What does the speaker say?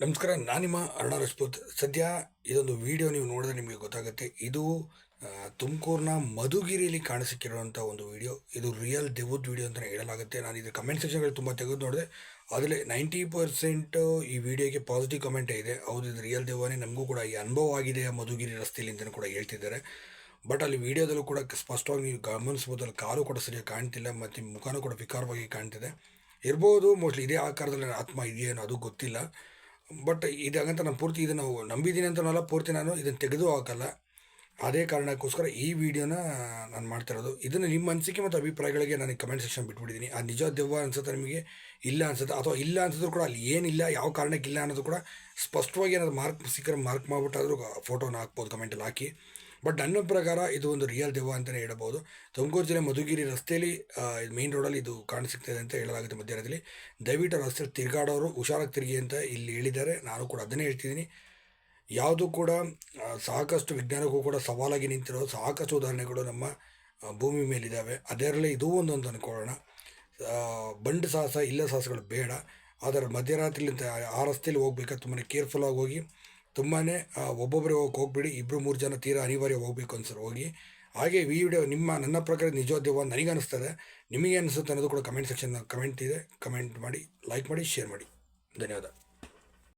ನಮಸ್ಕಾರ, ನಾನು ನಿಮ್ಮ ಅರುಣ ರಾಜ್ಪೂತ್. ಸದ್ಯ ಇದೊಂದು ವಿಡಿಯೋ ನೀವು ನೋಡಿದ್ರೆ ನಿಮಗೆ ಗೊತ್ತಾಗುತ್ತೆ. ಇದು ತುಮಕೂರಿನ ಮಧುಗಿರಿಯಲ್ಲಿ ಕಾಣಿಸಿಕ್ಕಿರುವಂಥ ಒಂದು ವಿಡಿಯೋ. ಇದು ರಿಯಲ್ ದೆವ್ವದ ವಿಡಿಯೋ ಅಂತಲೇ ಹೇಳಲಾಗುತ್ತೆ. ನಾನು ಇದು ಕಮೆಂಟ್ ಸೆಕ್ಷನ್ಗಳು ತುಂಬ ತೆಗೆದು ನೋಡಿದೆ. ಅದರಲ್ಲಿ 90% ಈ ವಿಡಿಯೋಗೆ ಪಾಸಿಟಿವ್ ಕಮೆಂಟೇ ಇದೆ. ಹೌದು, ಇದು ರಿಯಲ್ ದೆವ್ವನೇ, ನಮಗೂ ಕೂಡ ಈ ಅನುಭವ ಆಗಿದೆ ಆ ಮಧುಗಿರಿ ರಸ್ತೆಯಲ್ಲಿ ಅಂತಲೂ ಕೂಡ ಹೇಳ್ತಿದ್ದಾರೆ. ಬಟ್ ಅಲ್ಲಿ ವಿಡಿಯೋದಲ್ಲೂ ಕೂಡ ಸ್ಪಷ್ಟವಾಗಿ ನೀವು ಗಮನಿಸ್ಬೋದು, ಅಲ್ಲಿ ಕಾಲು ಕೂಡ ಸರಿಯಾಗಿ ಕಾಣ್ತಿಲ್ಲ ಮತ್ತು ಮುಖನೂ ಕೂಡ ವಿಕಾರವಾಗಿ ಕಾಣ್ತಿದೆ. ಇರ್ಬೋದು, ಮೋಸ್ಟ್ಲಿ ಇದೇ ಆಕಾರದಲ್ಲಿ ಆತ್ಮ ಇದೆಯೇನೋ ಅದು ಗೊತ್ತಿಲ್ಲ. ಬಟ್ ಇದಾಗಂತ ನಾನು ಪೂರ್ತಿ ಇದನ್ನು ನಂಬಿದ್ದೀನಿ ಅಂತನಲ್ಲ, ಪೂರ್ತಿ ನಾನು ಇದನ್ನು ತೆಗೆದು ಹಾಕಲ್ಲ. ಅದೇ ಕಾರಣಕ್ಕೋಸ್ಕರ ಈ ವಿಡಿಯೋನ ನಾನು ಮಾಡ್ತಿರೋದು. ಇದನ್ನು ನಿಮ್ಮ ಅನಿಸಿಕೆ ಮತ್ತು ಅಭಿಪ್ರಾಯಗಳಿಗೆ ನಾನು ಕಮೆಂಟ್ ಸೆಕ್ಷನ್ ಬಿಟ್ಬಿಟ್ಟಿದ್ದೀನಿ. ಆ ನಿಜ ದೆವ್ವ ಅನ್ಸುತ್ತೆ ನಿಮಗೆ, ಇಲ್ಲ ಅನ್ಸುತ್ತೆ, ಅಥವಾ ಇಲ್ಲ ಅನ್ಸಿದ್ರು ಕೂಡ ಅಲ್ಲಿ ಏನಿಲ್ಲ, ಯಾವ ಕಾರಣಕ್ಕಿಲ್ಲ ಅನ್ನೋದು ಕೂಡ ಸ್ಪಷ್ಟವಾಗಿ ಏನಾದ್ರು ಮಾರ್ಕ್ ಸಿಕ್ಕರೆ ಮಾರ್ಕ್ ಮಾಡಿಬಿಟ್ಟಾದರೂ ಫೋಟೋನ ಹಾಕ್ಬೋದು, ಕಮೆಂಟಲ್ಲಿ ಹಾಕಿ. ಬಟ್ ನನ್ನ ಪ್ರಕಾರ ಇದು ಒಂದು ರಿಯಲ್ ದೆವ್ವ ಅಂತಲೇ ಹೇಳಬಹುದು. ತುಮಕೂರು ಜಿಲ್ಲೆ ಮಧುಗಿರಿ ರಸ್ತೆಯಲ್ಲಿ ಮೇನ್ ರೋಡಲ್ಲಿ ಇದು ಕಾಣಿಸಿಗ್ತದೆ ಅಂತ ಹೇಳಲಾಗುತ್ತೆ ಮಧ್ಯರಾತ್ರಿ. ದಯವಿಟ್ಟು ರಸ್ತೆಯಲ್ಲಿ ತಿರುಗಾಡೋರು ಹುಷಾರಾಗಿ ತಿರುಗಿ ಅಂತ ಇಲ್ಲಿ ಹೇಳಿದ್ದಾರೆ. ನಾನು ಕೂಡ ಅದನ್ನೇ ಹೇಳ್ತಿದ್ದೀನಿ. ಯಾವುದು ಕೂಡ ಸಾಕಷ್ಟು ವಿಜ್ಞಾನಕ್ಕೂ ಕೂಡ ಸವಾಲಾಗಿ ನಿಂತಿರೋ ಸಾಕಷ್ಟು ಉದಾಹರಣೆಗಳು ನಮ್ಮ ಭೂಮಿ ಮೇಲಿದ್ದಾವೆ. ಅದರಲ್ಲಿ ಇದು ಒಂದು ಅಂತ ಅಂದ್ಕೊಳ್ಳೋಣ. ಬಂಡು ಸಾಹಸ ಇಲ್ಲ ಸಾಹಸಗಳು ಬೇಡ. ಆದರೆ ಮಧ್ಯರಾತ್ರಿಲಿಂದ ಆ ರಸ್ತೆಯಲ್ಲಿ ಹೋಗ್ಬೇಕಾದ್ರೆ ತುಂಬಾ ಕೇರ್ಫುಲ್ಲಾಗಿ ಹೋಗಿ. ತುಂಬಾ ಒಬ್ಬೊಬ್ಬರೇ ಹೋಗ್ಬೇಡಿ, 2-3 ಜನ ತೀರಾ ಅನಿವಾರ್ಯ ಹೋಗಬೇಕು ಅನ್ಸರು ಹೋಗಿ. ಹಾಗೆ ಈ ವಿಡಿಯೋ ನನ್ನ ಪ್ರಕಾರ ನಿಜವಾದ ದೆವ್ವ ನನಗೆ ಅನಿಸ್ತದೆ. ನಿಮಗೆ ಅನಿಸುತ್ತೆ ಅನ್ನೋದು ಕೂಡ ಕಮೆಂಟ್ ಸೆಕ್ಷನ್ ಕಮೆಂಟ್ ಇದೆ. ಕಮೆಂಟ್ ಮಾಡಿ, ಲೈಕ್ ಮಾಡಿ, ಶೇರ್ ಮಾಡಿ. ಧನ್ಯವಾದ.